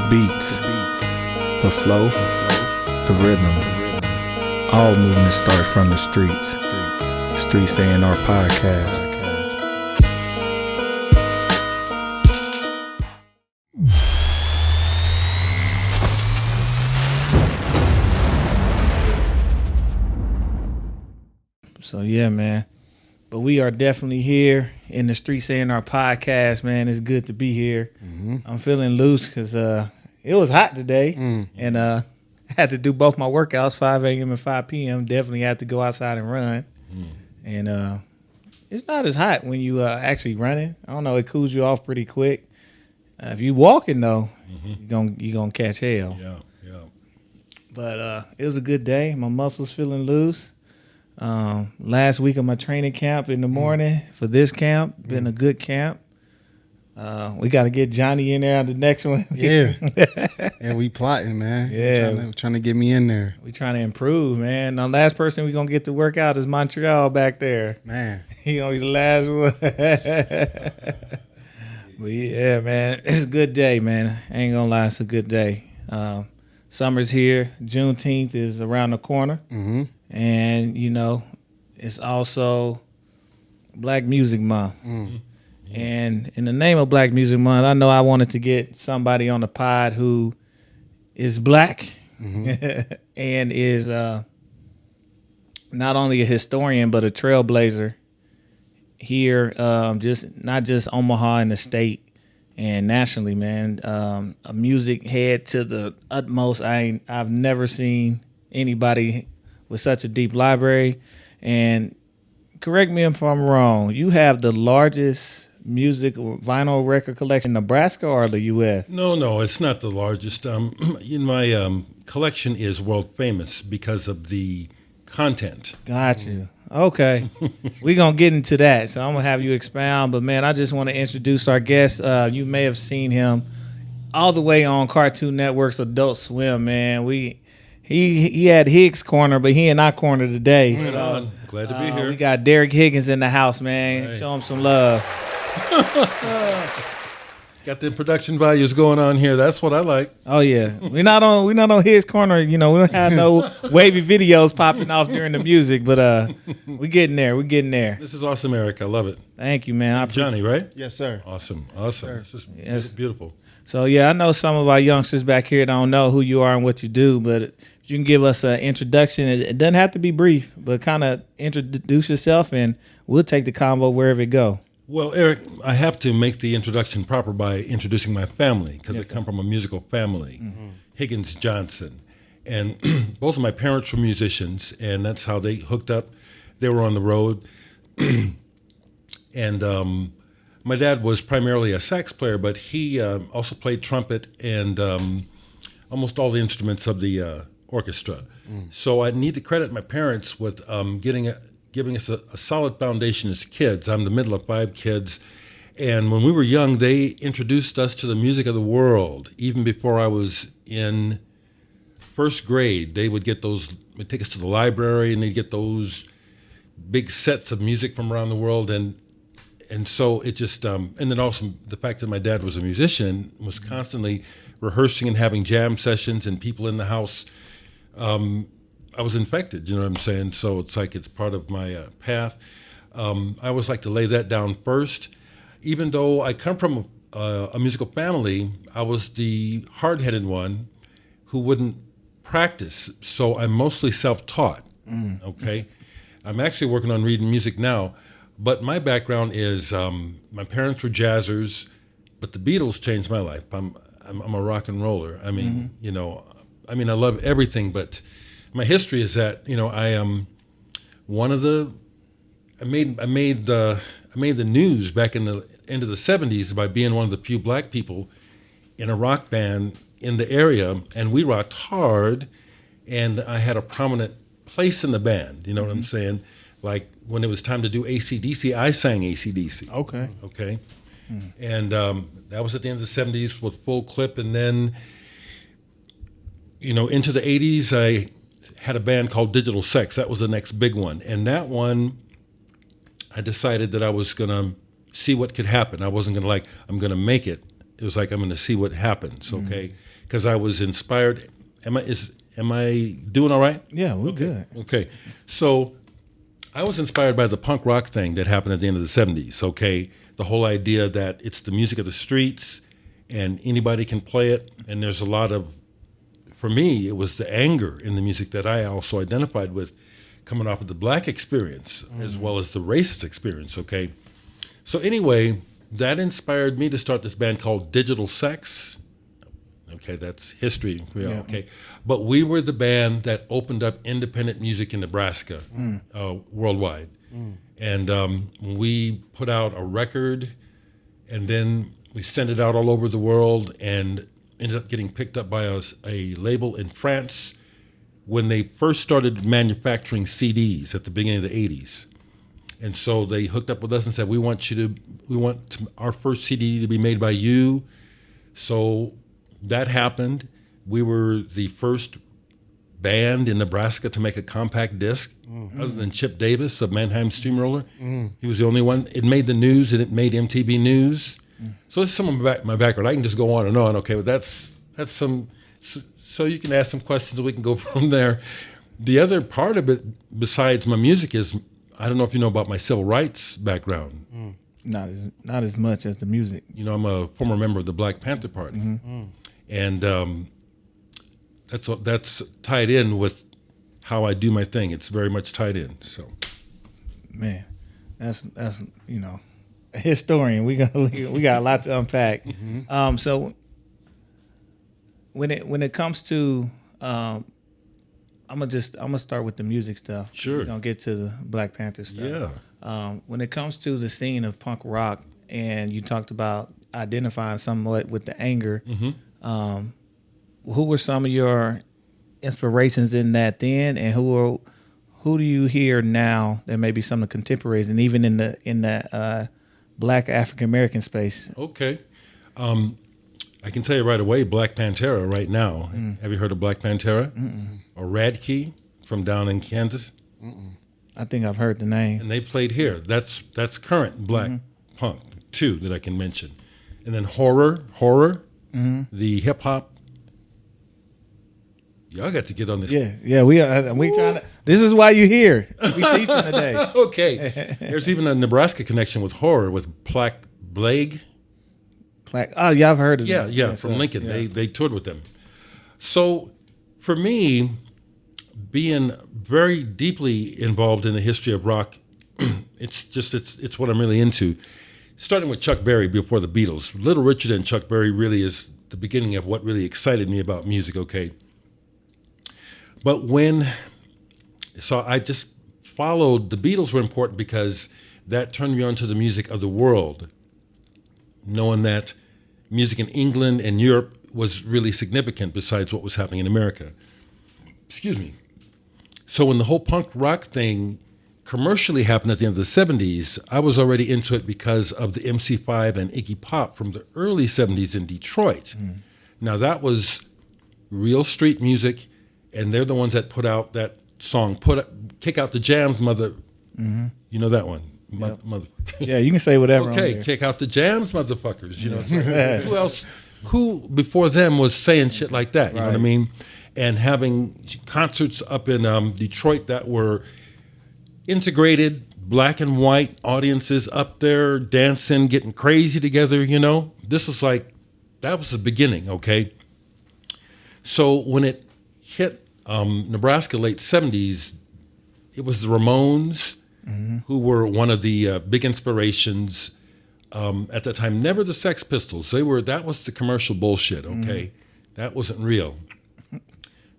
beats, the flow, the rhythm. All movement starts from the streets. Streets A&R Podcast. So yeah, man. But we are definitely here in the Streets A&R Podcast, man. It's good to be here. Mm-hmm. I'm feeling loose because it was hot today. And I had to do both my workouts, 5 a.m. and 5 p.m. Definitely had to go outside and run. And it's not as hot when you actually running. I don't know, it cools you off pretty quick. If you walking, though, you're gonna catch hell. Yeah. But it was a good day. My muscles feeling loose. Last week of my training camp in the morning for this camp, been a good camp. We got to get Johnny in there on the next one. Yeah. And we plotting, man. Yeah. Trying to get me in there. We trying to improve, man. The last person we going to get to work out is Montreal back there. Man. He going to be the last one. But yeah, man, it's a good day, man. I ain't going to lie, it's a good day. Summer's here. Juneteenth is around the corner. Mm-hmm. And, you know, it's also Black Music Month. And in the name of Black Music Month, I know I wanted to get somebody on the pod who is black and is not only a historian, but a trailblazer here, not just Omaha and the state and nationally, man. A music head to the utmost. I've never seen anybody with such a deep library. And correct me if I'm wrong, you have the largest music or vinyl record collection in Nebraska or the U.S.? No, it's not the largest. In my collection is world famous because of the content. Got you. Okay. We're going to get into that, so I'm going to have you expound. But, man, I just want to introduce our guest. You may have seen him all the way on Cartoon Network's Adult Swim, man. He had Hicks corner, but he in our corner today. So, glad to be here. We got Dereck Higgins in the house, man. Right. Show him some love. Got the production values going on here. That's what I like. Oh yeah, we're not on his corner. You know, we don't have no wavy videos popping off during the music, but we getting there. We're getting there. This is awesome, Eric. I love it. Thank you, man. Johnny, right? Yes, sir. Awesome. Sir. This is beautiful. So yeah, I know some of our youngsters back here don't know who you are and what you do, but if you can give us an introduction. It doesn't have to be brief, but kind of introduce yourself, and we'll take the convo wherever it go. Well, Eric, I have to make the introduction proper by introducing my family because I come from a musical family, Higgins Johnson. And both of my parents were musicians, and that's how they hooked up. They were on the road. And my dad was primarily a sax player, but he also played trumpet and almost all the instruments of the orchestra. So I need to credit my parents with giving us a solid foundation as kids. I'm the middle of 5 kids. And when we were young, they introduced us to the music of the world. Even before I was in first grade, they'd take us to the library, and they'd get those big sets of music from around the world. And so it just, and then also the fact that my dad was a musician, was constantly rehearsing and having jam sessions and people in the house. I was infected, you know what I'm saying? So it's like it's part of my path. I always like to lay that down first. Even though I come from a musical family, I was the hard-headed one who wouldn't practice. So I'm mostly self-taught, okay? I'm actually working on reading music now. But my background is my parents were jazzers, but the Beatles changed my life. I'm a rock and roller. I mean, I love everything, but my history is that, I am one of the. I made the news back in the end of the 70s by being one of the few black people in a rock band in the area, and we rocked hard, and I had a prominent place in the band. You know what I'm saying? Like when it was time to do AC/DC, I sang AC/DC. Okay. And that was at the end of the 70s with Full Clip, and then into the 80s, I had a band called Digital Sex. That was the next big one. And that one, I decided that I was going to see what could happen. I wasn't going to I'm going to make it. It was like, I'm going to see what happens, okay? because I was inspired. Am I doing all right? Yeah, we're good. Okay. So I was inspired by the punk rock thing that happened at the end of the 70s, okay? The whole idea that it's the music of the streets and anybody can play it. And there's a lot of, for me, it was the anger in the music that I also identified with coming off of the black experience as well as the racist experience, okay? So anyway, that inspired me to start this band called Digital Sex. Okay, that's history, okay? But we were the band that opened up independent music in Nebraska worldwide. And we put out a record, and then we sent it out all over the world and ended up getting picked up by a label in France when they first started manufacturing CDs at the beginning of the 80s. And so they hooked up with us and said, we want our first CD to be made by you. So that happened. We were the first band in Nebraska to make a compact disc, other than Chip Davis of Mannheim Steamroller. He was the only one. It made the news, and it made MTV News. So this is some of my background. I can just go on and on, okay, but that's some, so you can ask some questions and we can go from there. The other part of it, besides my music, is, I don't know if you know about my civil rights background. Not as much as the music. You know, I'm a former member of the Black Panther Party. And that's tied in with how I do my thing. It's very much tied in, so. Man, that's you know, a historian. We got a lot to unpack. So when it comes to I'm gonna start with the music stuff. Sure. We're gonna get to the Black Panther stuff. Yeah. When it comes to the scene of punk rock, and you talked about identifying somewhat with the anger, who were some of your inspirations in that then, and who do you hear now that may be some of the contemporaries, and even in the Black African American space? Okay. I can tell you right away, Black Pantera right now. Have you heard of Black Pantera? Or Radkey from down in Kansas? I think I've heard the name. And they played here. That's current black punk, too, that I can mention. And then Horror, the hip hop. Y'all got to get on this. Yeah, we trying to. This is why you're here. We teaching today. Okay. There's even a Nebraska connection with Horror with Plaque Blake. Oh, yeah, I've heard of them. Yeah, from Lincoln. Yeah. They toured with them. So for me, being very deeply involved in the history of rock, it's what I'm really into. Starting with Chuck Berry before the Beatles. Little Richard and Chuck Berry really is the beginning of what really excited me about music, okay? But so I just followed, the Beatles were important because that turned me on to the music of the world, knowing that music in England and Europe was really significant besides what was happening in America. Excuse me. So when the whole punk rock thing commercially happened at the end of the 70s, I was already into it because of the MC5 and Iggy Pop from the early 70s in Detroit. Now that was real street music, and they're the ones that put out that song, Kick Out the Jams, Mother. You know that one? Mother. Yeah, you can say whatever. Okay, kick out the jams, motherfuckers. You know, it's like, who before them was saying shit like that? You know what I mean? And having concerts up in Detroit that were integrated, black and white audiences up there dancing, getting crazy together. You know, this was like, that was the beginning. Okay. So when it hit Nebraska late 70s, it was the Ramones. Who were one of the big inspirations at that time. Never the Sex Pistols. That was the commercial bullshit, okay? That wasn't real.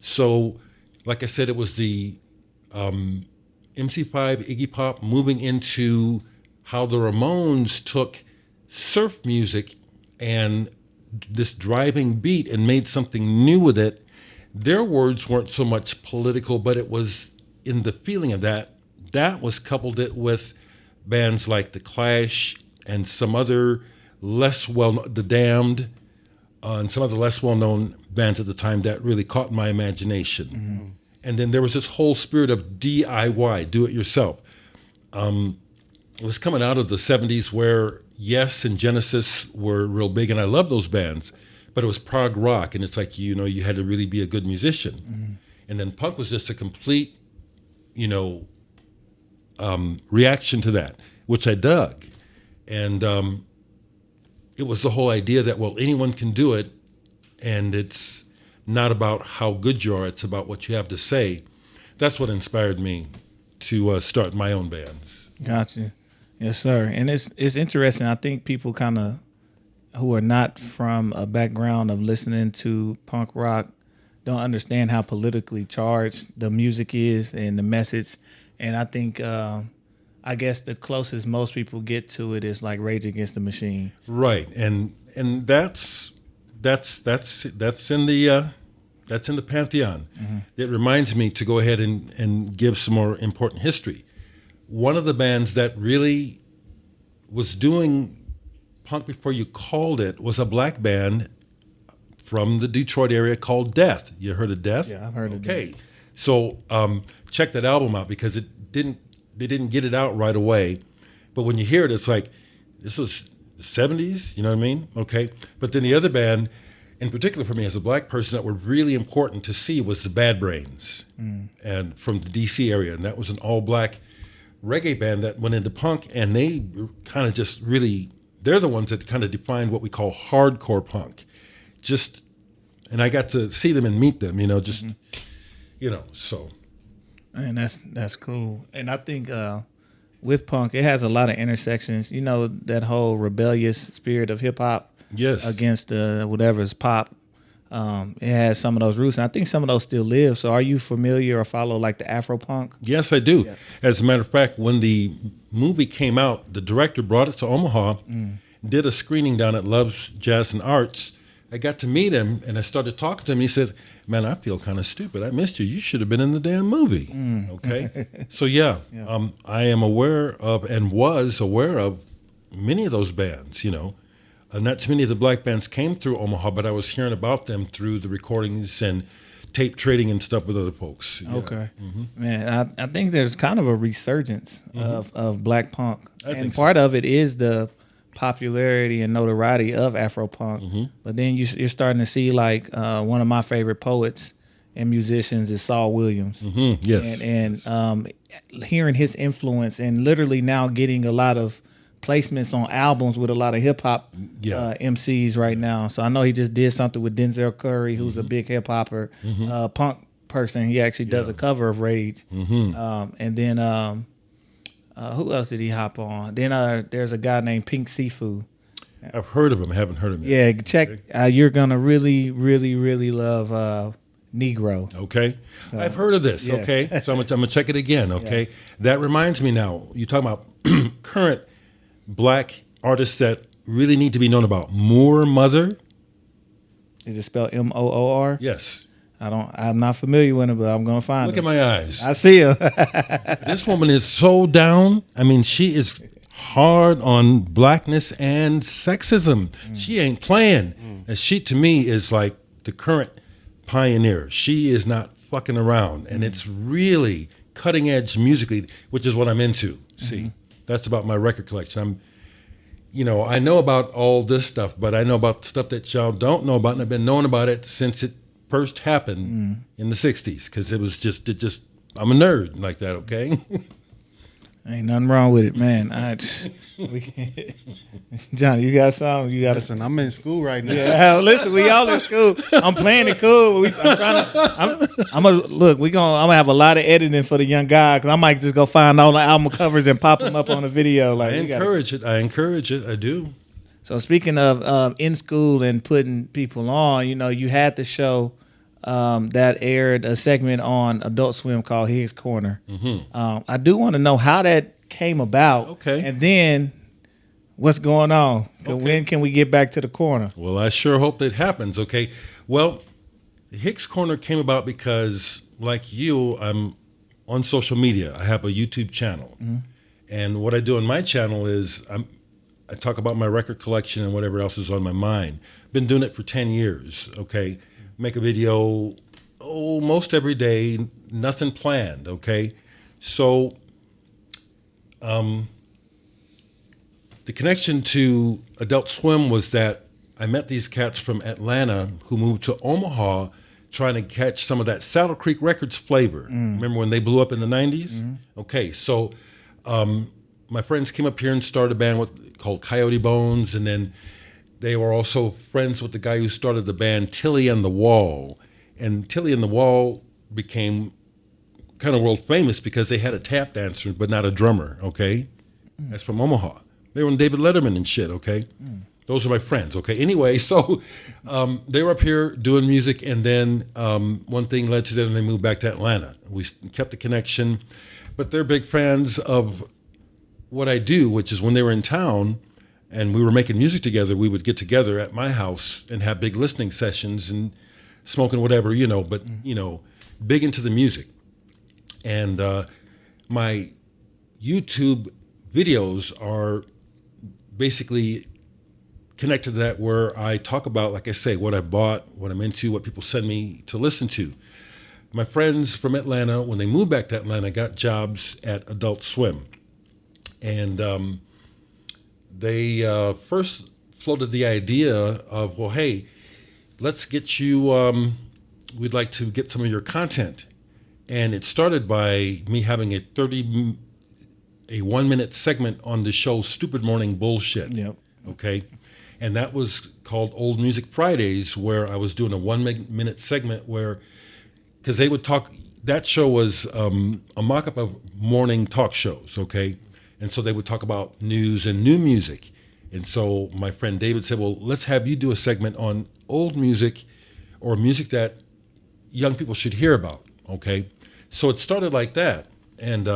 So, like I said, it was the MC5, Iggy Pop moving into how the Ramones took surf music and this driving beat and made something new with it. Their words weren't so much political, but it was in the feeling of that. That was coupled it with bands like The Clash and some other less well-known, The Damned, and some other less well-known bands at the time that really caught my imagination. And then there was this whole spirit of DIY, do it yourself. It was coming out of the 70s where Yes and Genesis were real big, and I love those bands. but it was prog rock, and it's like, you know, you had to really be a good musician. And then punk was just a complete, you know, reaction to that, which I dug. And it was the whole idea that, well, anyone can do it, and it's not about how good you are, it's about what you have to say. That's what inspired me to start my own bands. Gotcha. Yes, sir. And it's interesting. I think people kind of who are not from a background of listening to punk rock don't understand how politically charged the music is and the message. And I think, I guess the closest most people get to it is like Rage Against the Machine. Right, and that's in the pantheon. It reminds me to go ahead and give some more important history. One of the bands that really was doing punk before you called it was a black band from the Detroit area called Death. You heard of Death? Yeah, I've heard of Death. Okay, so check that album out, because they didn't get it out right away, but when you hear it, it's like, this was the 70s, you know what I mean? Okay, but then the other band, in particular for me as a black person, that were really important to see was the Bad Brains, and from the DC area, and that was an all-black reggae band that went into punk, and they kind of just really, they're the ones that kind of defined what we call hardcore punk. And I got to see them and meet them, you know, you know, so. And that's cool. And I think with punk, it has a lot of intersections. You know, that whole rebellious spirit of hip hop against whatever's pop. It has some of those roots, and I think some of those still live. So are you familiar or follow like the Afro punk? Yes, I do. Yeah. As a matter of fact, when the movie came out, the director brought it to Omaha, did a screening down at Love's Jazz and Arts. I got to meet him, and I started talking to him. He said, man, I feel kind of stupid. I missed you. You should have been in the damn movie. Okay? So, yeah. I am aware of and was aware of many of those bands, you know. Not too many of the black bands came through Omaha, but I was hearing about them through the recordings and tape trading and stuff with other folks. Yeah. Okay. Man, I think there's kind of a resurgence of black punk. I think part of it is the popularity and notoriety of Afro punk. But then you're starting to see like one of my favorite poets and musicians is Saul Williams. Yes. And hearing his influence and literally now getting a lot of placements on albums with a lot of hip hop MCs right now. So I know he just did something with Denzel Curry, who's a big hip hopper, punk person. He actually does a cover of Rage. And then who else did he hop on? Then there's a guy named Pink Seafood. I've heard of him. I haven't heard of him yet. Yeah, check. You're gonna really, really, really love Negro. Okay. I've heard of this. Yeah. Okay. So I'm gonna check it again. Okay. That reminds me now. You're talking about current black artists that really need to be known about. Moor Mother. Is it spelled Moor? Yes. I'm not familiar with it, but I'm gonna find it. Look at my eyes. I see her. This woman is so down. I mean, she is hard on blackness and sexism. She ain't playing. And she, to me, is like the current pioneer. She is not fucking around. And it's really cutting edge musically, which is what I'm into. See, that's about my record collection. I know about all this stuff, but I know about stuff that y'all don't know about, and I've been knowing about it since it first happened in the 60s, because it just I'm a nerd like that, okay? Ain't nothing wrong with it, man. Johnny, you got something? You got Listen, I'm in school right now. Yeah, listen, we all in school. I'm playing it cool. I'm gonna have a lot of editing for the young guy, because I might just go find all the album covers and pop them up on the video. Like, I encourage it. I do. So speaking of in school and putting people on, you had the show that aired a segment on Adult Swim called Higgs Corner. I do want to know how that came about. Okay. And then what's going on? So Okay. when can we get back to the corner? Well, I sure hope that happens, okay? Well, the Hicks Corner came about because, like you, I'm on social media. I have a YouTube channel. And what I do on my channel is I talk about my record collection and whatever else is on my mind. Been doing it for 10 years, okay? Make a video most every day, nothing planned, okay? So the connection to Adult Swim was that I met these cats from Atlanta who moved to Omaha trying to catch some of that Saddle Creek Records flavor. Remember when they blew up in the 90s? Okay, so my friends came up here and started a band called Coyote Bones, and then they were also friends with the guy who started the band Tilly and the Wall. And Tilly and the Wall became kind of world famous because they had a tap dancer but not a drummer, okay? That's from Omaha. They were on David Letterman and shit, okay? Those are my friends, okay? Anyway, so they were up here doing music, and then one thing led to the other, and they moved back to Atlanta. We kept the connection, but they're big fans of what I do, which is when they were in town and we were making music together, we would get together at my house and have big listening sessions and smoking whatever, but, big into the music. And my YouTube videos are basically connected to that, where I talk about, like I say, what I bought, what I'm into, what people send me to listen to. My friends from Atlanta, when they moved back to Atlanta, got jobs at Adult Swim. And they first floated the idea of, well, hey, let's get you, we'd like to get some of your content. And it started by me having a 1-minute segment on the show Stupid Morning Bullshit. Yep. Okay. And that was called Old Music Fridays, where I was doing a 1-minute segment where, because they would talk, that show was a mock-up of morning talk shows, okay? And so they would talk about news and new music. And so my friend David said, well, let's have you do a segment on old music or music that young people should hear about, okay? So it started like that. And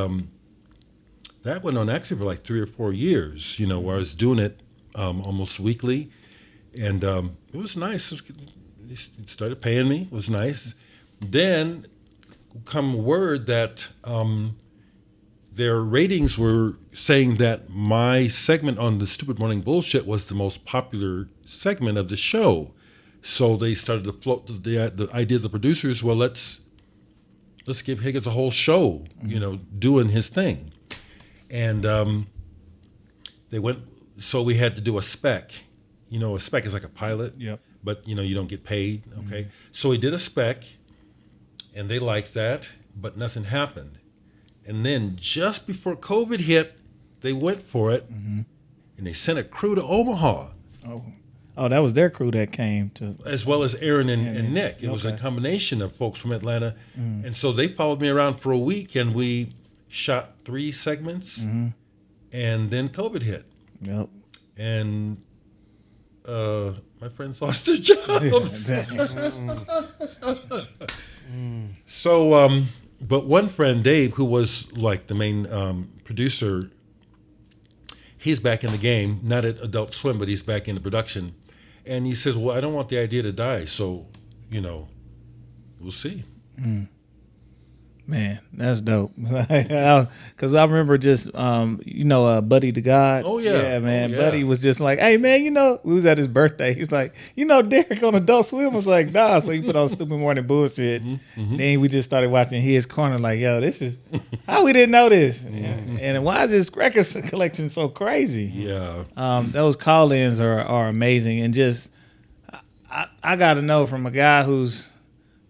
that went on actually for like 3 or 4 years, where I was doing it almost weekly, and it was nice. They started paying me. It was nice. Then come word that their ratings were saying that my segment on the Stupid Morning Bullshit was the most popular segment of the show. So they started to float the idea of the producers, well, let's give Higgins a whole show, doing his thing. And they went, so we had to do a spec. A spec is like a pilot, Yep. but you don't get paid, okay? So we did a spec, and they liked that, but nothing happened. And then just before COVID hit, they went for it, and they sent a crew to Omaha. Oh, that was their crew that came to. As well as Aaron and Nick. It was a combination of folks from Atlanta. And so they followed me around for a week, and we shot 3 segments, and then COVID hit. Yep. And my friends lost their jobs. So, but one friend, Dave, who was like the main producer, he's back in the game, not at Adult Swim, but he's back in the production. And he says, well, I don't want the idea to die, so, we'll see. Man, that's dope. Because I remember just, Buddy the God. Oh, yeah. Yeah, man. Oh, yeah. Buddy was just like, hey, man, we was at his birthday. He's like, Dereck on Adult Swim. I was like, nah. So he put on Stupid Morning Bullshit. Then we just started watching his corner like, yo, this is, how we didn't know this? And why is this record collection so crazy? Yeah. Those call-ins are amazing. And just, I got to know from a guy who's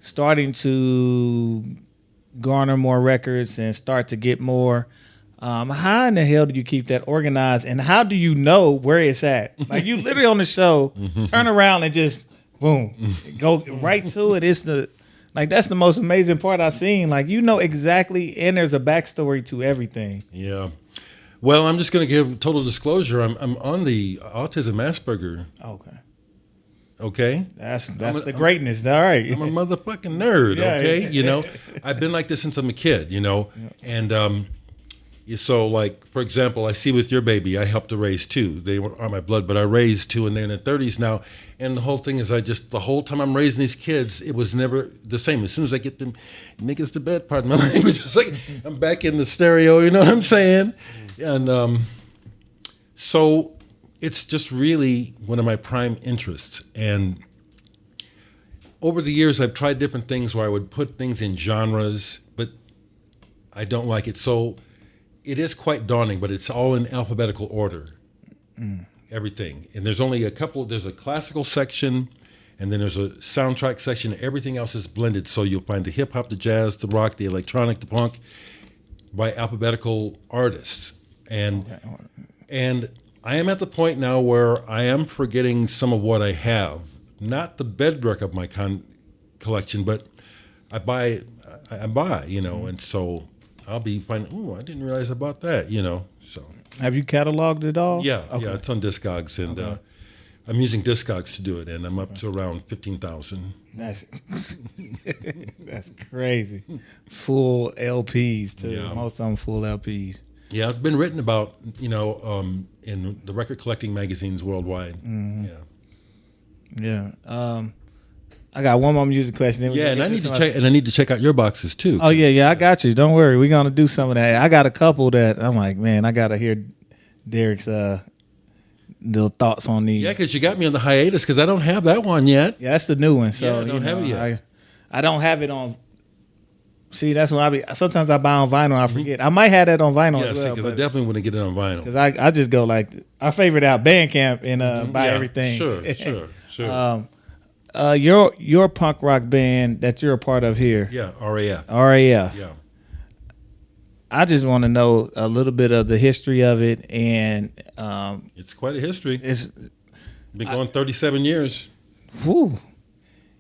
starting to garner more records and start to get more. How in the hell do you keep that organized, and how do you know where it's at? Like, you literally on the show, turn around and just boom, go right to it. It's that's the most amazing part I've seen. Like, exactly, and there's a backstory to everything. Yeah. Well, I'm just going to give total disclosure. I'm on the autism Asperger. Okay. Okay. That's the greatness. All right. I'm a motherfucking nerd. Yeah. Okay. I've been like this since I'm a kid, and so, like, for example, I see with your baby, I helped to raise 2. They aren't my blood, but I raised 2, and they're in their 30s now. And the whole thing is, the whole time I'm raising these kids, it was never the same. As soon as I get them niggas to bed, pardon my language, it's like I'm back in the stereo, you know what I'm saying? And so it's just really one of my prime interests. And over the years, I've tried different things where I would put things in genres, but I don't like it. So it is quite daunting, but it's all in alphabetical order. everything. And there's only a couple. There's a classical section, and then there's a soundtrack section. Everything else is blended. So you'll find the hip hop, the jazz, the rock, the electronic, the punk, by alphabetical artists. And I am at the point now where I am forgetting some of what I have. Not the bedrock of my collection, but I buy, and so I'll be finding, oh, I didn't realize about that, so. Have you cataloged it all? Yeah, Okay. yeah, it's on Discogs, and I'm using Discogs to do it, and I'm up to around 15,000. That's that's crazy. Full LPs too. Yeah. Most of them full LPs. Yeah, it's been written about, in the record collecting magazines worldwide. Mm-hmm. Yeah. Yeah. I got one more music question. Then we Yeah, can and get I need to check out your boxes too. Oh yeah, I got you. Don't worry, we're gonna do some of that. I got a couple that I'm like, man, I gotta hear Dereck's little thoughts on these. Yeah, because you got me on the hiatus because I don't have that one yet. Yeah, that's the new one. So Yeah, I don't have it yet. I don't have it on. See, that's when sometimes I buy on vinyl. I forget. I might have that on vinyl Yeah, as well. because I definitely want to get it on vinyl. Because I just go like I favorite out Bandcamp and buy Yeah, everything. Sure. Your punk rock band that you're a part of here. Yeah, RAF. RAF. Yeah. I just want to know a little bit of the history of it, and It's quite a history. it's Been going 37 years. whew.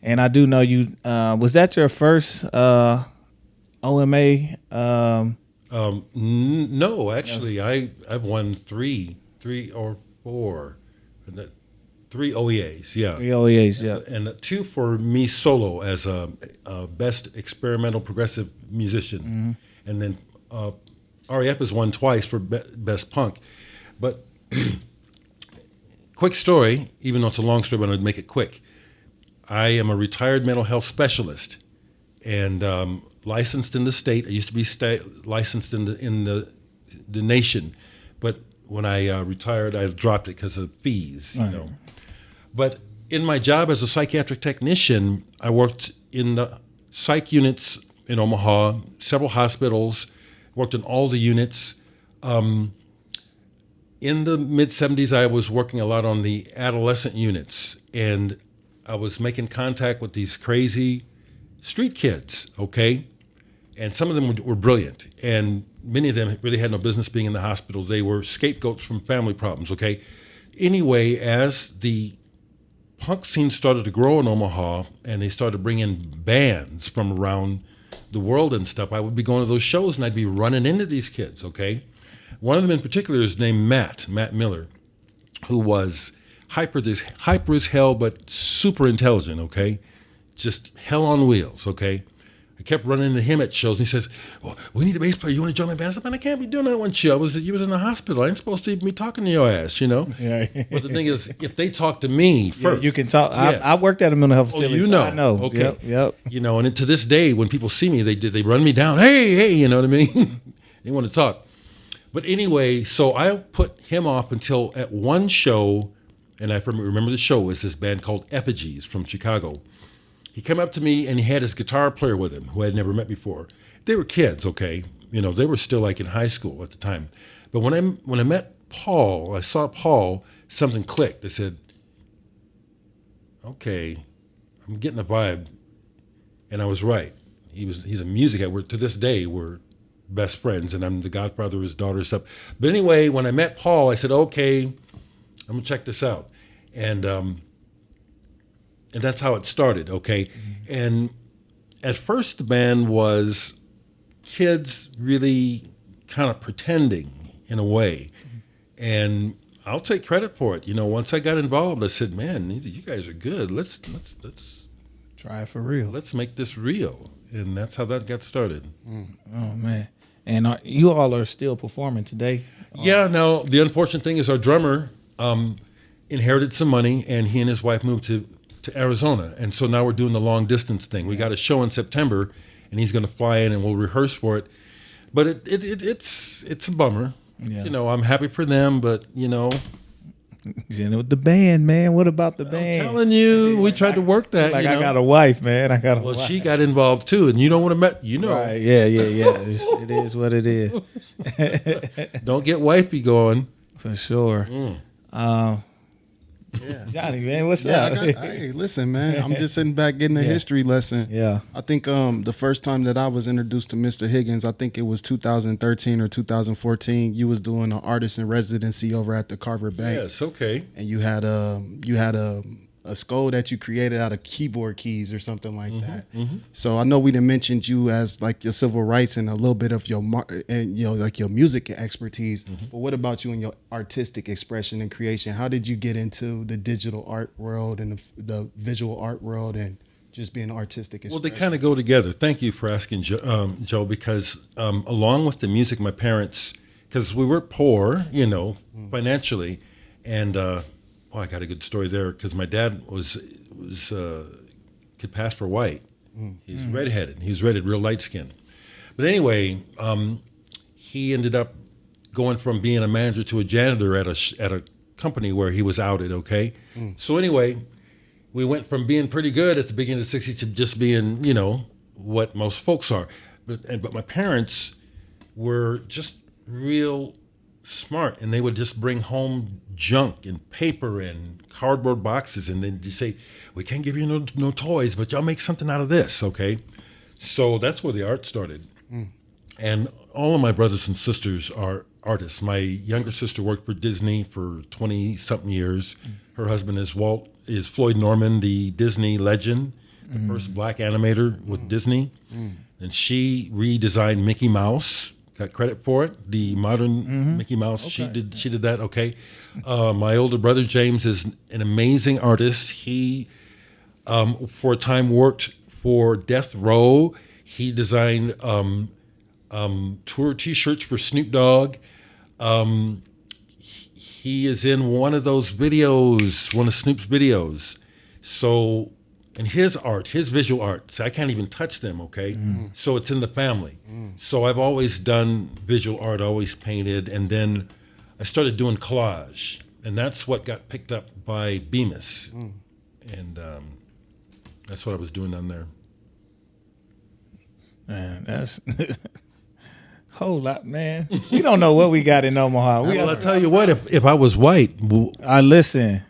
And I do know you. Was that your first OMA? No, actually, I've won three or four, three OEAs. Yeah. 3 OEAs, yeah. And two for me solo as a best experimental progressive musician, and then RAF has won twice for best punk. But quick story, even though it's a long story, but I'll make it quick. I am a retired mental health specialist, and licensed in the state. I used to be licensed in the nation, but when I retired, I dropped it because of fees. But in my job as a psychiatric technician, I worked in the psych units in Omaha, several hospitals, worked in all the units. In the mid-'70s, I was working a lot on the adolescent units, and I was making contact with these crazy street kids, okay? And some of them were brilliant, and many of them really had no business being in the hospital. They were scapegoats from family problems, okay? Anyway, as the punk scene started to grow in Omaha, and they started to bring in bands from around the world and stuff, I would be going to those shows, and I'd be running into these kids, okay? One of them in particular is named Matt Miller, who was hyper as hell, but super intelligent, okay? Just hell on wheels, okay? I kept running into him at shows, and he says, "Well, we need a bass player. You want to join my band?" I said, "Man, I can't be doing that one show. You was in the hospital. I ain't supposed to even be talking to your ass, Yeah. But the thing is, if they talk to me first, You can talk. Yes. I worked at a mental health facility. you so know. I know. Okay. Yep. And to this day, when people see me, they run me down. Hey, you know what I mean? They want to talk. But anyway, so I put him off until at one show, and I remember the show was this band called Effigies from Chicago. He came up to me and he had his guitar player with him, who I had never met before. They were kids, okay? They were still like in high school at the time. But when I met Paul, I saw Paul, something clicked. I said, okay, I'm getting the vibe. And I was right. He's a music guy. To this day, we're best friends, and I'm the godfather of his daughter and stuff. But anyway, when I met Paul, I said, okay, I'm gonna check this out. And that's how it started, okay? And at first the band was kids really kind of pretending in a way. And I'll take credit for it. Once I got involved, I said, man, you guys are good. Let's Try it for real. let's make this real. And that's how that got started. Oh man. And you all are still performing today? Yeah, now the unfortunate thing is our drummer inherited some money, and he and his wife moved to Arizona. And so now we're doing the long distance thing. We got a show in September, and he's going to fly in, and we'll rehearse for it. But it's a bummer. Yeah. I'm happy for them, but He's in it with the band, man. What about the band? I'm telling you, we tried to work that. I got a wife, man. I got a wife. Well, she got involved too, and you don't want to met. Right. Yeah. It is what it is. Don't get wifey going. For sure. Yeah. Johnny, man, what's Yeah, up? hey, listen, man. I'm just sitting back getting a history lesson. Yeah. I think the first time that I was introduced to Mr. Higgins, I think it was 2013 or 2014. You was doing an artist in residency over at the Carver Bank. Yes, okay. And you had a skull that you created out of keyboard keys or something like that. So I know we done mentioned you as like your civil rights and a little bit of your and like your music expertise. But what about you and your artistic expression and creation? How did you get into the digital art world and the visual art world and just being artistic? Well, they kind of go together. Thank you for asking, Joe, because along with the music, my parents, because we were poor, financially, and I got a good story there because my dad was could pass for white. He's redheaded. He was redheaded, real light skin. But anyway, he ended up going from being a manager to a janitor at a company where he was outed. Okay, so anyway, we went from being pretty good at the beginning of the '60s to just being, what most folks are. But my parents were just real smart, and they would just bring home junk and paper and cardboard boxes, and then just say, we can't give you no toys, but y'all make something out of this, okay? So that's where the art started. And all of my brothers and sisters are artists. My younger sister worked for Disney for 20-something years. Her husband is Floyd Norman, the Disney legend, the first black animator with Disney. And she redesigned Mickey Mouse. Got credit for it. The modern Mickey Mouse. Okay. She did that. Okay. My older brother James is an amazing artist. He, for a time, worked for Death Row. He designed tour T-shirts for Snoop Dogg. He is in one of those videos, one of Snoop's videos. So. And his art, his visual art, so I can't even touch them, okay? So it's in the family. So I've always done visual art, always painted, and then I started doing collage, and that's what got picked up by Bemis. And that's what I was doing down there. Man, that's whole lot, man. We don't know what we got in Omaha. Well, I tell you what, if I was white, I listen.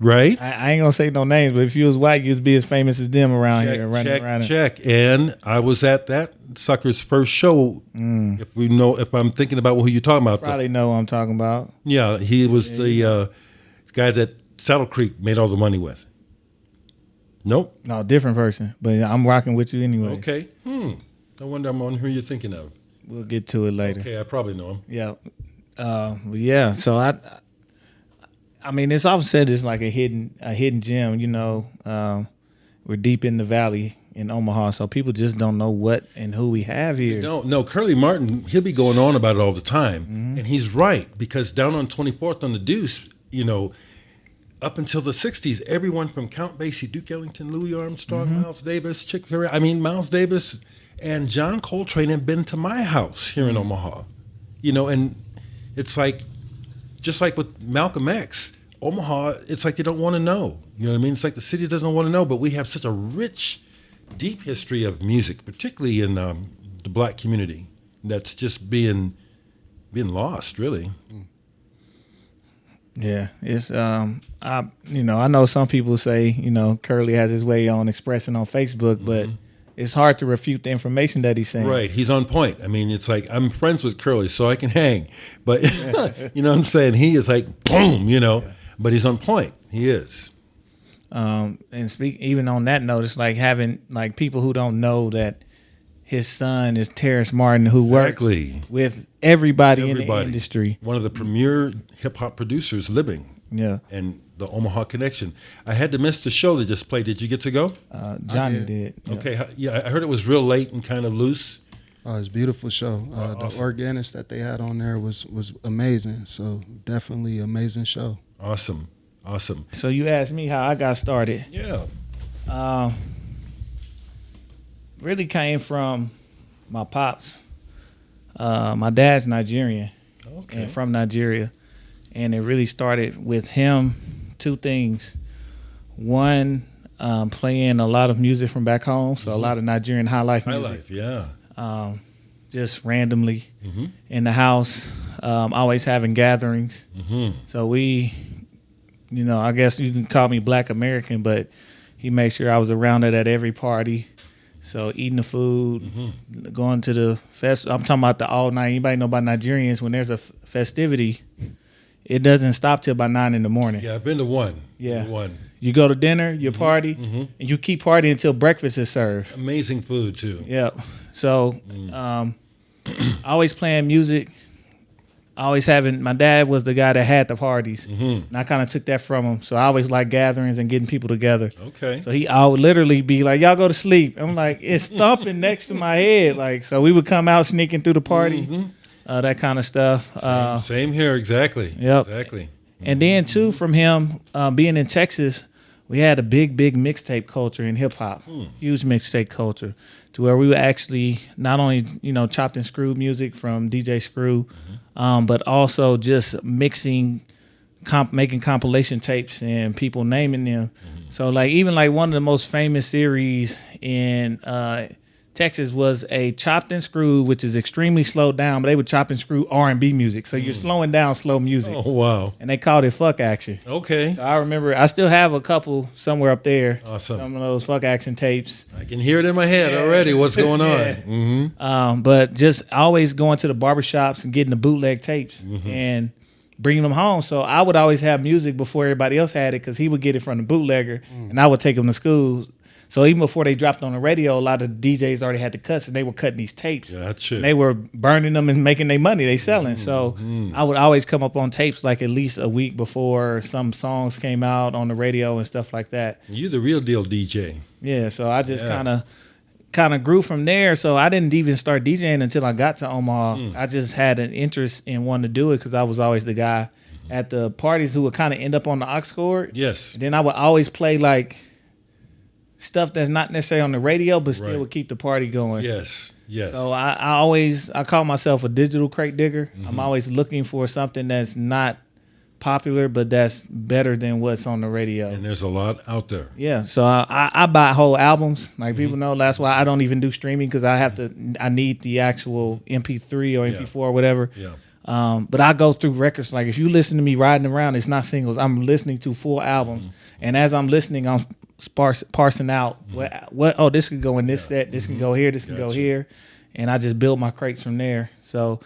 Right? I ain't gonna say no names, but if you was white, you'd be as famous as them around here, running around. Check. And I was at that sucker's first show. If I'm thinking about who you're talking about, probably know what I'm talking about. Yeah, he was the guy that Saddle Creek made all the money with. Nope. No, different person. But I'm rocking with you anyway. Okay. I wonder on who you're thinking of. We'll get to it later. Okay, I probably know him. Yeah. But yeah. So I mean, it's often said it's like a hidden gem. We're deep in the valley in Omaha, so people just don't know what and who we have here. No, Curly Martin, he'll be going on about it all the time, and he's right, because down on 24th on the Deuce, up until the 60s, everyone from Count Basie, Duke Ellington, Louis Armstrong, Miles Davis, Chick Corea, Miles Davis and John Coltrane have been to my house here in Omaha, and it's like, just like with Malcolm X, Omaha, it's like they don't want to know. You know what I mean? It's like the city doesn't want to know, but we have such a rich, deep history of music, particularly in the black community, that's just being lost, really. Yeah, it's I know some people say Curly has his way on expressing on Facebook, but it's hard to refute the information that he's saying. Right, he's on point. I mean, it's like I'm friends with Curly, so I can hang. But you know what I'm saying? He is like boom, but he's on point. He is. And even on that note, it's like having like people who don't know that his son is Terrence Martin, who works with everybody in the industry. One of the premier hip hop producers living. Yeah. And the Omaha connection. I had to miss the show that just played. Did you get to go? Johnny did. Yeah. Okay. Yeah, I heard it was real late and kind of loose. It's a beautiful show. Awesome. The organist that they had on there was amazing. So definitely amazing show. Awesome. So you asked me how I got started. Yeah. Really came from my pops. My dad's Nigerian, and from Nigeria, and it really started with him. Two things. One, playing a lot of music from back home, so a lot of Nigerian high life music. Yeah. just randomly Mm-hmm. in the house, always having gatherings. Mm-hmm. So we, I guess you can call me Black American, but he made sure I was around it at every party. So eating the food, Mm-hmm. going to the fest. I'm talking about the all night. Anybody know about Nigerians? When there's a festivity, it doesn't stop till about 9 a.m. Yeah, I've been to one. Yeah. One. You go to dinner, you party, and you keep partying until breakfast is served. Amazing food too. Yeah. So, always playing music. Always having. My dad was the guy that had the parties, and I kind of took that from him. So I always like gatherings and getting people together. Okay. So I would literally be like, "Y'all go to sleep." I'm like, it's thumping next to my head. Like, so we would come out sneaking through the party, that kind of stuff. Same here, exactly. Yep. Exactly. And then too, from him being in Texas, we had a big mixtape culture in hip hop, huge mixtape culture, to where we would actually not only chopped and screwed music from DJ Screw, but also just mixing, making compilation tapes and people naming them. So like even like one of the most famous series in Texas was a chopped and screwed, which is extremely slowed down, but they would chop and screw R&B music. So you're slowing down slow music. Oh wow. And they called it Fuck Action. Okay. So I remember, I still have a couple somewhere up there. Awesome. Some of those Fuck Action tapes. I can hear it in my head already. What's going on? Yeah. Mm-hmm. But just always going to the barbershops and getting the bootleg tapes and bringing them home. So I would always have music before everybody else had it because he would get it from the bootlegger and I would take them to school. So even before they dropped on the radio, a lot of DJs already had the cuts and they were cutting these tapes. Gotcha. And they were burning them and making their money. They selling. So I would always come up on tapes like at least a week before some songs came out on the radio and stuff like that. You the real deal DJ. Yeah. So I just kind of grew from there. So I didn't even start DJing until I got to Omaha. I just had an interest in wanting to do it because I was always the guy at the parties who would kind of end up on the aux cord. Yes. And then I would always play like stuff that's not necessarily on the radio, but still would keep the party going. Yes. Yes. So I call myself a digital crate digger. I'm always looking for something that's not popular, but that's better than what's on the radio. And there's a lot out there. Yeah. So I buy whole albums. Like people know, that's why I don't even do streaming because I need the actual MP3 or MP4 or whatever. Yeah. But I go through records. Like if you listen to me riding around, it's not singles. I'm listening to full albums. And as I'm listening, I'm parsing out what this can go in this set, this can go here, this can go here, and I just build my crates from there. So,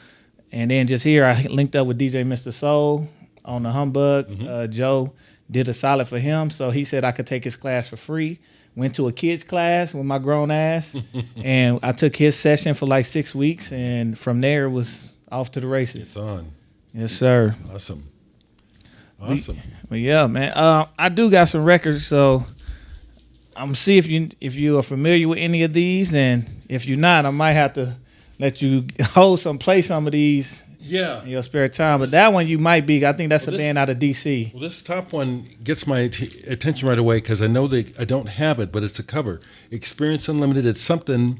and then just here I linked up with DJ Mr. Soul on the Humbug. Joe did a solid for him, so he said I could take his class for free. Went to a kids class with my grown ass, and I took his session for like 6 weeks, and from there it was off to the races. It's on. Yes, sir. Awesome. But yeah, man, I do got some records, so I'm gonna see if you are familiar with any of these, and if you're not, I might have to let you play some of these in your spare time. But that one you might be. I think that's a band out of DC. Well, this top one gets my attention right away because I know that I don't have it, but it's a cover. Experience Unlimited. It's something,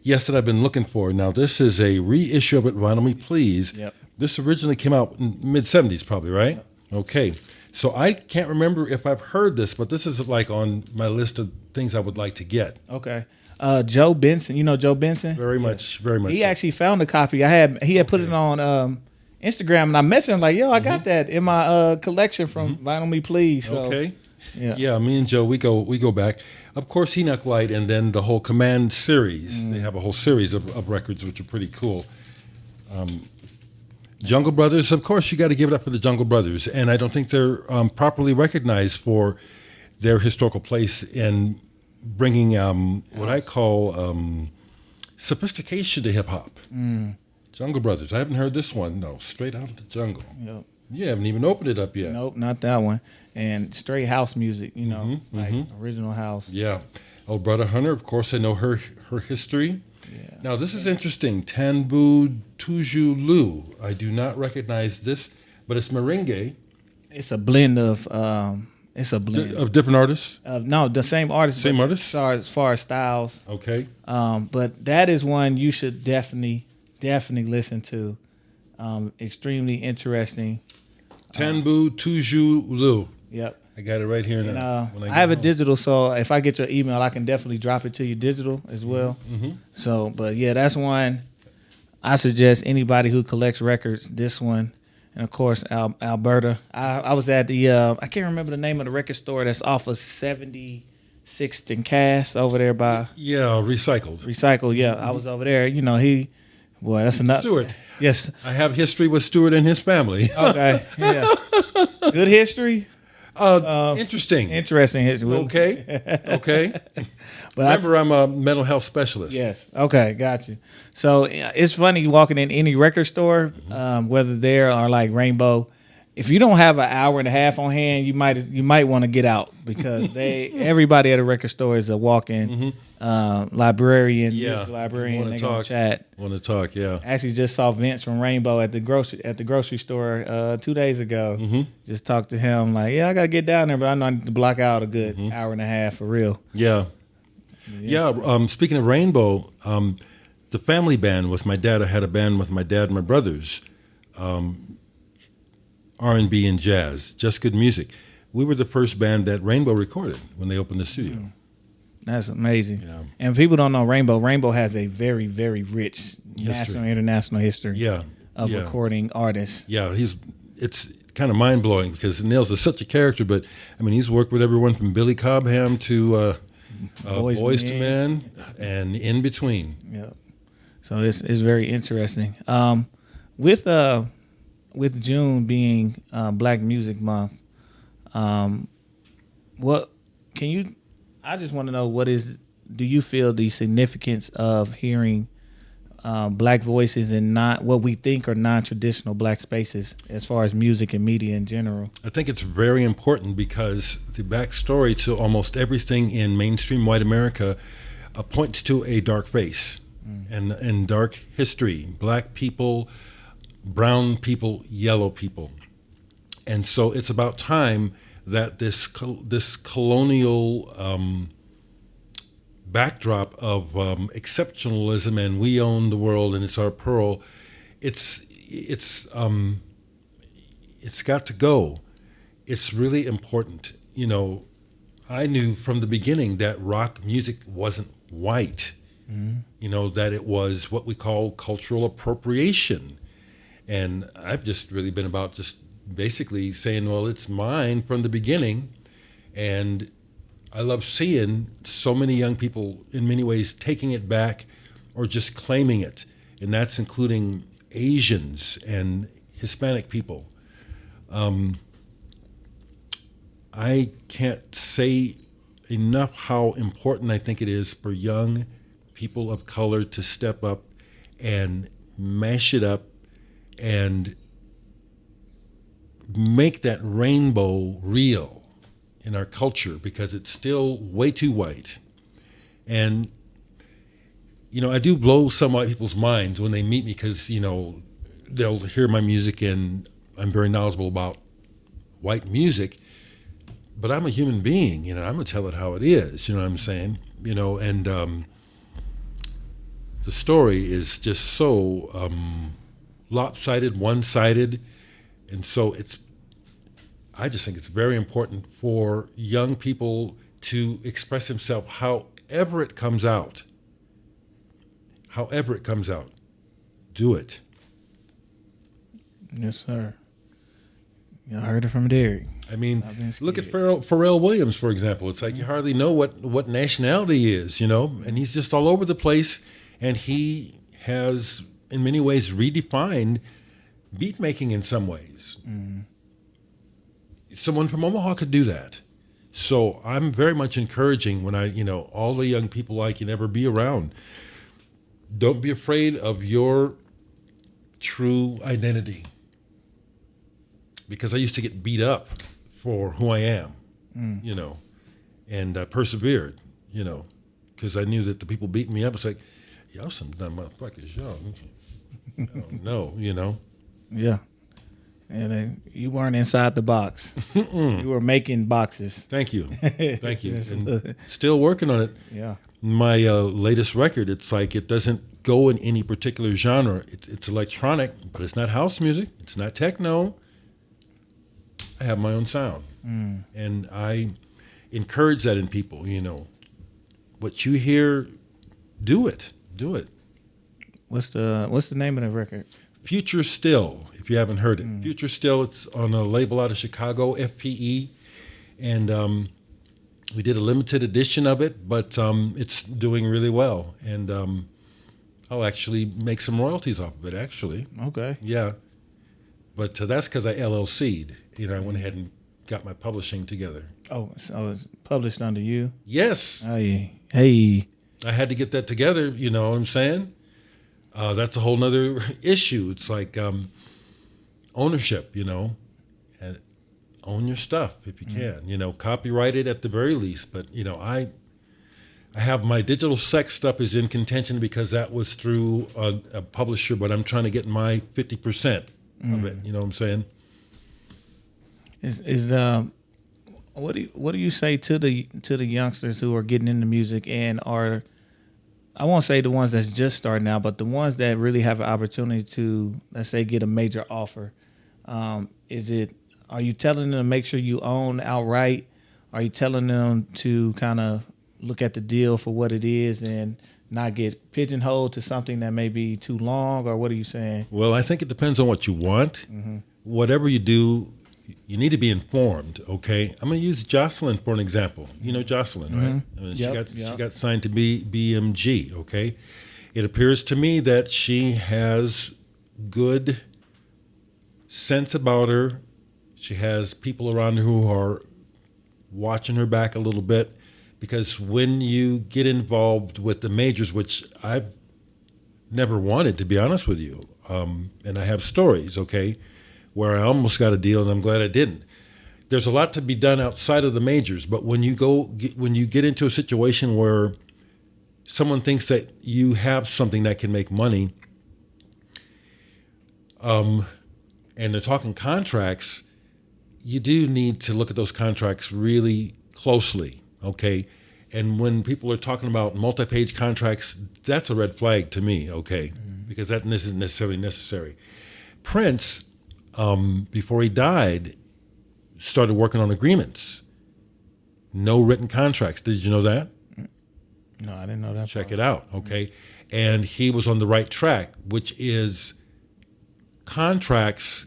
that I've been looking for. Now, this is a reissue of it, Vinyl Me Please. Yep. This originally came out in mid-'70s probably, right? Yep. Okay. So I can't remember if I've heard this, but this is like on my list of things I would like to get. Okay. Joe Benson, you know Joe Benson? Very much. He actually found a copy. He had put it on Instagram, and I messaged him like, "Yo, I got that in my collection from Vinyl Me Please." So, okay. Yeah. Me and Joe, we go back. Of course, Enoch Light, and then the whole Command series. They have a whole series of records which are pretty cool. Jungle Brothers, of course, you got to give it up for the Jungle Brothers, and I don't think they're properly recognized for their historical place in bringing what I call sophistication to hip hop. Jungle Brothers. I haven't heard this one. No, Straight Out of the Jungle. Yep. You haven't even opened it up yet. Nope, not that one. And straight house music, like original house. Yeah. Oh, Brother Hunter, of course, I know her history. Yeah. Now, this is interesting. Tanbu Tuju Lu. I do not recognize this, but it's merengue. It's a blend of Of different artists? No, the same artist. Same artist? As far as styles. Okay. But that is one you should definitely listen to. Extremely interesting. Tanbu Tuju Lu. Yep. I got it right here And, now. I have it digital, so if I get your email, I can definitely drop it to you digital as well. So, but yeah, that's one. I suggest anybody who collects records, this one, and of course Alberta. I was at the I can't remember the name of the record store that's off of 76th and Cass over there by Yeah, recycled. Recycle. Yeah, I was over there. You know, that's enough. Stuart. Yes. I have history with Stuart and his family. Okay. Yeah. Good history. Interesting. Interesting history. Okay. But Remember, I'm a mental health specialist. Yes. Okay. Got you. So it's funny walking in any record store, whether there or like Rainbow. If you don't have an hour and a half on hand, you might want to get out because everybody at a record store is a walk-in librarian, music librarian. They gonna chat. Want to talk? Yeah. Actually, just saw Vince from Rainbow at the grocery store 2 days ago. Just talked to him like, I gotta get down there, but I know I need to block out a good hour and a half for real. Yeah. Speaking of Rainbow, the family band with my dad. I had a band with my dad and my brothers. R&B and jazz, just good music. We were the first band that Rainbow recorded when they opened the studio. That's amazing. Yeah. And people don't know Rainbow. Rainbow has a very, very rich national and international history of recording artists. Yeah, it's kind of mind-blowing because Nils is such a character, but I mean, he's worked with everyone from Billy Cobham to Boys to Men and in between. Yeah. So it's very interesting. With June being Black Music Month, what can you? I just want to know do you feel the significance of hearing Black voices in not what we think are non-traditional Black spaces as far as music and media in general? I think it's very important because the backstory to almost everything in mainstream white America points to a dark face and dark history. Black people, brown people, yellow people. And so it's about time that this colonial backdrop of exceptionalism and we own the world and it's our pearl, it's got to go. It's really important. You know, I knew from the beginning that rock music wasn't white. You know, that it was what we call cultural appropriation. And I've just really been about just basically saying, well, it's mine from the beginning. And I love seeing so many young people in many ways taking it back or just claiming it. And that's including Asians and Hispanic people. I can't say enough how important I think it is for young people of color to step up and mash it up and make that rainbow real in our culture because it's still way too white. And, you know, I do blow some white people's minds when they meet me because, you know, they'll hear my music and I'm very knowledgeable about white music, but I'm a human being, you know, I'm gonna tell it how it is, you know what I'm saying? You know, and the story is just so lopsided, one-sided, and so I just think it's very important for young people to express themselves however it comes out. However it comes out, do it. Yes, sir. You heard it from Dereck. I mean, look at Pharrell Williams, for example. It's like you hardly know what nationality he is, you know, and he's just all over the place, and he has, in many ways, redefined beat making in some ways. Someone from Omaha could do that. So I'm very much encouraging when all the young people I can ever be around, don't be afraid of your true identity. Because I used to get beat up for who I am, you know, and I persevered, you know, because I knew that the people beating me up, it's like, y'all some dumb motherfuckers, y'all. I don't know, you know. Yeah. And you weren't inside the box. You were making boxes. Thank you. Thank you. And still working on it. Yeah. My latest record, it's like it doesn't go in any particular genre. It's electronic, but it's not house music. It's not techno. I have my own sound. And I encourage that in people, you know. What you hear, do it. Do it. What's the name of the record? Future Still, if you haven't heard it. Future Still, it's on a label out of Chicago, FPE. And we did a limited edition of it, but it's doing really well. And I'll actually make some royalties off of it, actually. Okay. Yeah. But that's because I LLC'd. I went ahead and got my publishing together. Oh, so it's published under you? Yes. Hey. I had to get that together, you know what I'm saying? That's a whole nother issue. It's like ownership, and own your stuff if you can, copyright it at the very least. But, I have my digital sex stuff is in contention because that was through a publisher, but I'm trying to get my 50% of it. You know what I'm saying? What do you say to the youngsters who are getting into music and are, I won't say the ones that's just starting out, but the ones that really have an opportunity to, let's say, get a major offer? Are you telling them to make sure you own outright? Are you telling them to kind of look at the deal for what it is and not get pigeonholed to something that may be too long, or what are you saying? Well, I think it depends on what you want. Whatever you do, you need to be informed, okay? I'm going to use Jocelyn for an example. You know Jocelyn, right? I mean, she got signed to BMG, okay? It appears to me that she has good sense about her. She has people around her who are watching her back a little bit, because when you get involved with the majors, which I've never wanted, to be honest with you, and I have stories, okay, where I almost got a deal, and I'm glad I didn't. There's a lot to be done outside of the majors, but when you get into a situation where someone thinks that you have something that can make money, and they're talking contracts, you do need to look at those contracts really closely, okay? And when people are talking about multi-page contracts, that's a red flag to me, okay? Because that isn't necessarily necessary. Prince, before he died, started working on agreements. No written contracts. Did you know that? No, I didn't know that. Check it out, okay? And he was on the right track, which is contracts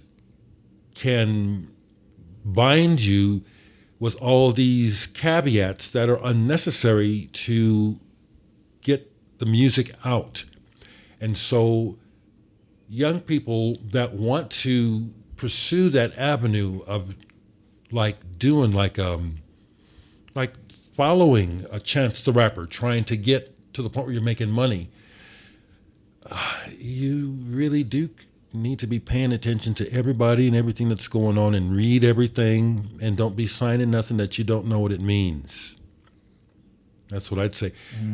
can bind you with all these caveats that are unnecessary to get the music out. And so young people that want to pursue that avenue of doing following a Chance the Rapper, trying to get to the point where you're making money, you really do need to be paying attention to everybody and everything that's going on, and read everything, and don't be signing nothing that you don't know what it means. That's what I'd say.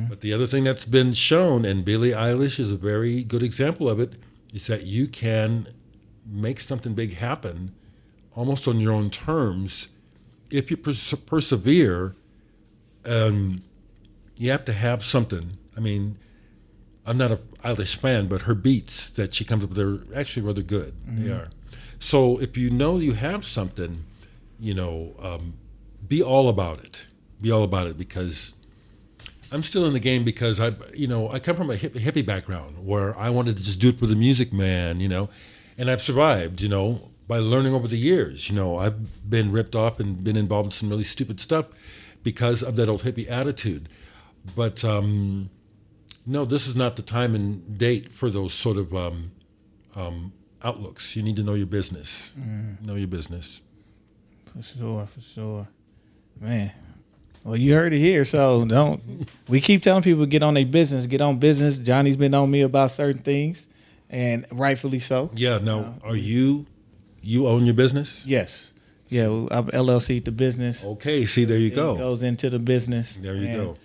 But the other thing that's been shown, and Billie Eilish is a very good example of it, is that you can make something big happen almost on your own terms if you persevere. You have to have something. I mean, I'm not an Eilish fan, but her beats that she comes up with are actually rather good. They are. So if you know you have something, be all about it. Be all about it, because I'm still in the game, because I come from a hippie background where I wanted to just do it for the music, man, and I've survived, by learning over the years. I've been ripped off and been involved in some really stupid stuff because of that old hippie attitude. But no, this is not the time and date for those sort of outlooks. You need to know your business. Know your business. For sure. Man. Well, you heard it here, so we keep telling people get on their business, get on business. Johnny's been on me about certain things, and rightfully so. Yeah, now, are you own your business? Yes. Yeah, I'm LLC to business. Okay, see, there you go. It goes into the business. There you go.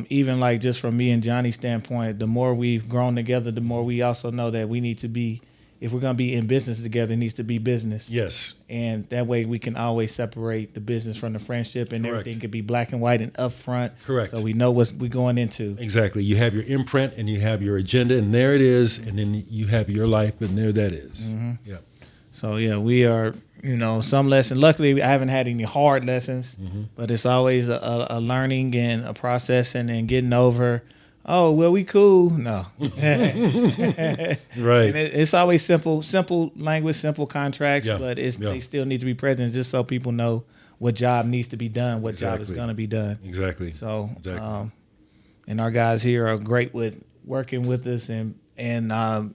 Even like just from me and Johnny's standpoint, the more we've grown together, the more we also know that we need to be, if we're going to be in business together, it needs to be business. Yes. And that way we can always separate the business from the friendship, and Correct. everything can be black and white and upfront. Correct. So we know what we're going into. Exactly. You have your imprint and you have your agenda, and there it is. And then you have your life, and there that is. Yeah. So, yeah, we are, some lesson. Luckily, I haven't had any hard lessons, but it's always a learning and a process, and then getting over oh, well, we cool. No. Right. And it's always simple language, simple contracts, Yeah, but yeah. they still need to be present just so people know what job needs to be done, what job is Exactly. going to be done. Exactly. So, Exactly. and our guys here are great with working with us and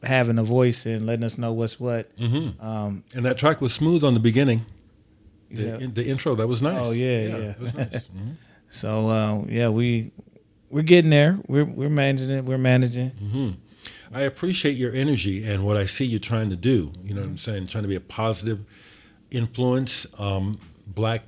having a voice and letting us know what's what. And that track was smooth on the beginning. Yeah. The intro, that was nice. Oh, yeah. It was nice. Mhm. So yeah, we're getting there. We're managing it. We're managing. I appreciate your energy and what I see you trying to do. You know what I'm saying? Trying to be a positive influence, black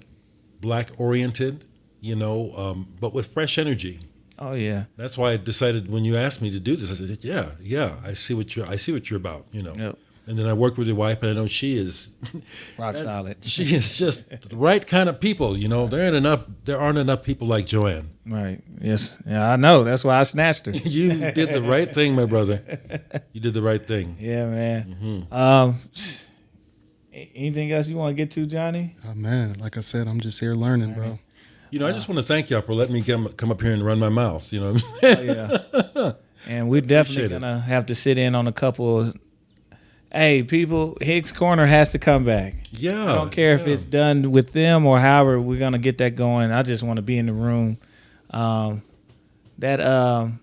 oriented, but with fresh energy. Oh yeah. That's why I decided when you asked me to do this, I said, yeah, I see what you're about, Yep. And then I worked with your wife, and I know she is Rock solid. She is just the right kind of people, There aren't enough people like Joanne. Right. Yes. Yeah, I know. That's why I snatched her. You did the right thing, my brother. You did the right thing. Yeah, man. Anything else you want to get to, Johnny? Oh, man, like I said, I'm just here learning, bro. I just want to thank y'all for letting me come up here and run my mouth. Oh, yeah. And we're definitely Appreciate it. gonna have to sit in on a couple of. Hey, people, Hicks Corner has to come back. Yeah. I don't care if it's done with them or however we're gonna get that going. I just want to be in the room. That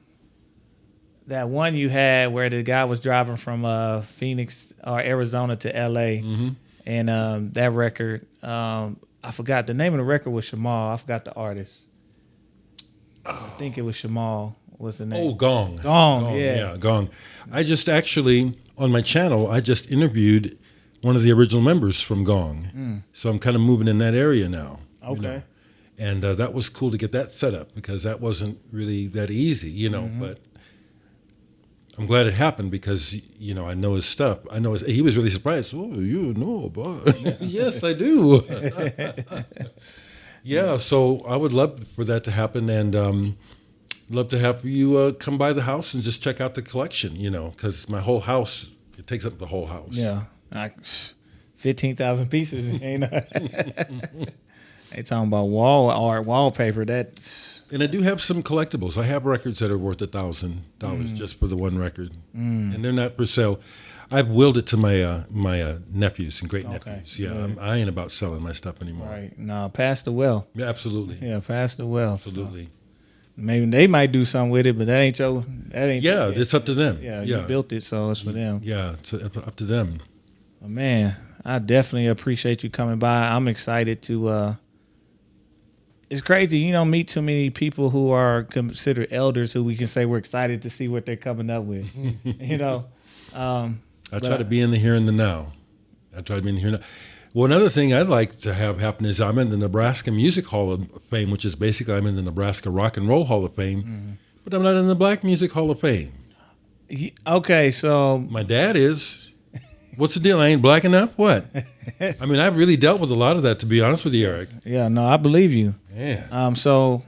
one you had where the guy was driving from Phoenix or Arizona to LA, and that record, I forgot the name of the record was Shamal. I forgot the artist. I think it was Shamal. What's the name? Oh, Gong. Gong, yeah. Gong. I just actually, on my channel, I just interviewed one of the original members from Gong. So I'm kind of moving in that area now. Okay. And that was cool to get that set up because that wasn't really that easy, but I'm glad it happened because, I know his stuff. He was really surprised. Oh, you know about Yes, I do. Yeah, so I would love for that to happen and love to have you come by the house and just check out the collection, because my whole house, it takes up the whole house. Yeah, like 15,000 pieces. Ain't they talking about wall art, wallpaper? And I do have some collectibles. I have records that are worth $1,000 just for the one record, and they're not for sale. I've willed it to my nephews and great nephews. Okay. Yeah, I ain't about selling my stuff anymore. Right. No, pass the well. Yeah, absolutely. Yeah, pass the well. Absolutely. So maybe they might do something with it, but that ain't your. Yeah, it's up to them. Yeah, you built it, so it's for them. Yeah, it's up to them. But man, I definitely appreciate you coming by. I'm excited to. It's crazy, you don't meet too many people who are considered elders who we can say we're excited to see what they're coming up with. I try to be in the here and the now. I try to be in the here and now. Well, another thing I'd like to have happen is I'm in the Nebraska Music Hall of Fame, which is basically I'm in the Nebraska Rock and Roll Hall of Fame, but I'm not in the Black Music Hall of Fame. Okay, so My dad is. What's the deal? I ain't black enough? What? I mean, I've really dealt with a lot of that, to be honest with you, Eric. yeah, no, I believe you. Yeah. So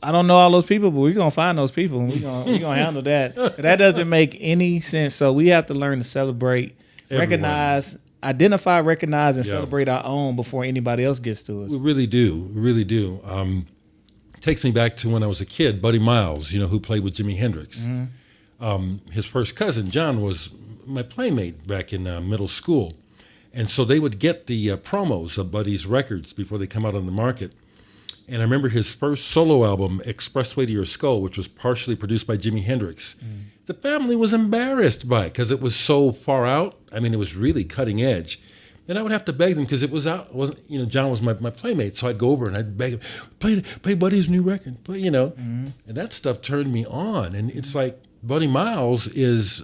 I don't know all those people, but we're gonna find those people and we're gonna handle that. But that doesn't make any sense. So we have to learn to celebrate, recognize, identify, recognize, and celebrate our own before anybody else gets to us. We really do. We really do. Takes me back to when I was a kid, Buddy Miles, who played with Jimi Hendrix. His first cousin, John, was my playmate back in middle school. And so they would get the promos of Buddy's records before they come out on the market. And I remember his first solo album, Expressway to Your Skull, which was partially produced by Jimi Hendrix. The family was embarrassed by it because it was so far out. I mean, it was really cutting edge. And I would have to beg them because it was out. John was my playmate, so I'd go over and I'd beg him, play Buddy's new record, And that stuff turned me on. And it's like Buddy Miles is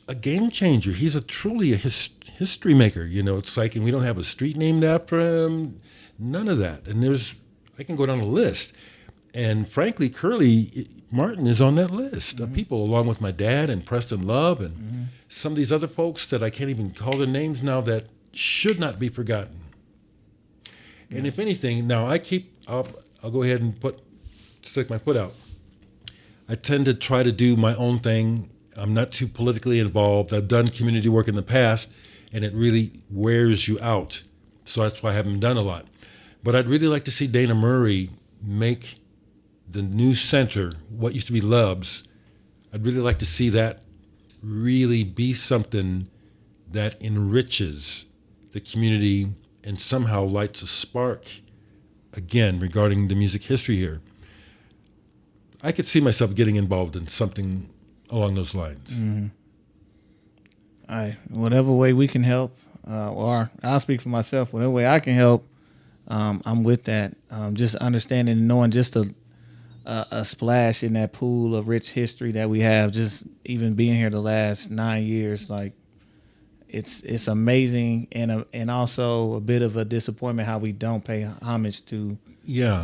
a game changer. He's truly a history maker. It's like, and we don't have a street named after him. None of that. And I can go down a list. And frankly, Curly Martin is on that list of people, along with my dad and Preston Love and some of these other folks that I can't even call their names now that should not be forgotten. And if anything, now I'll go ahead and stick my foot out. I tend to try to do my own thing. I'm not too politically involved. I've done community work in the past, and it really wears you out. So that's why I haven't done a lot. But I'd really like to see Dana Murray make the new center, what used to be Lubs, I'd really like to see that really be something that enriches the community and somehow lights a spark, again, regarding the music history here. I could see myself getting involved in something along those lines. Whatever way we can help, or I'll speak for myself, whatever way I can help, I'm with that. Just understanding and knowing just a splash in that pool of rich history that we have, just even being here the last 9 years, like it's amazing, and also a bit of a disappointment how we don't pay homage to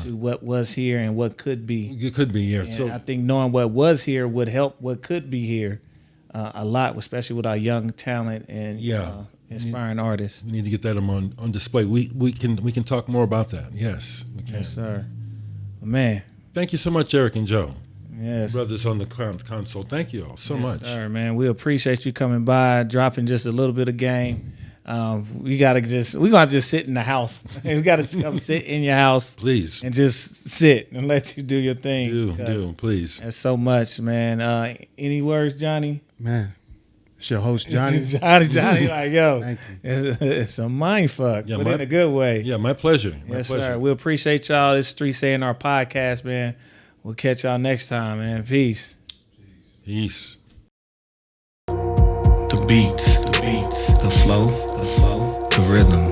what was here and what could be. It could be, yeah. And So I think knowing what was here would help what could be here a lot, especially with our young talent and inspiring artists. we need to get that on display. We can talk more about that. Yes, we can. Yes, sir. Man. Thank you so much, Eric and Joe. Yes. Brothers on the console. Thank you all so much. Sir, man. We appreciate you coming by, dropping just a little bit of game. We're gonna just sit in the house. We gotta come sit in your house, Please. and just sit and let you do your thing. Do, please. There's so much, man. Any words, Johnny? Man, it's your host, Johnny. Johnny, like, yo, Thank it's a mind fuck, Yeah, but in a good way. Yeah, my pleasure. Yes, sir. We appreciate y'all. It's Streets A&R Podcast, man. We'll catch y'all next time, man. Peace. Peace. The beats, the flow, the rhythm.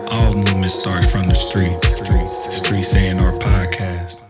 All movement starts from the streets. Streets A&R Podcast.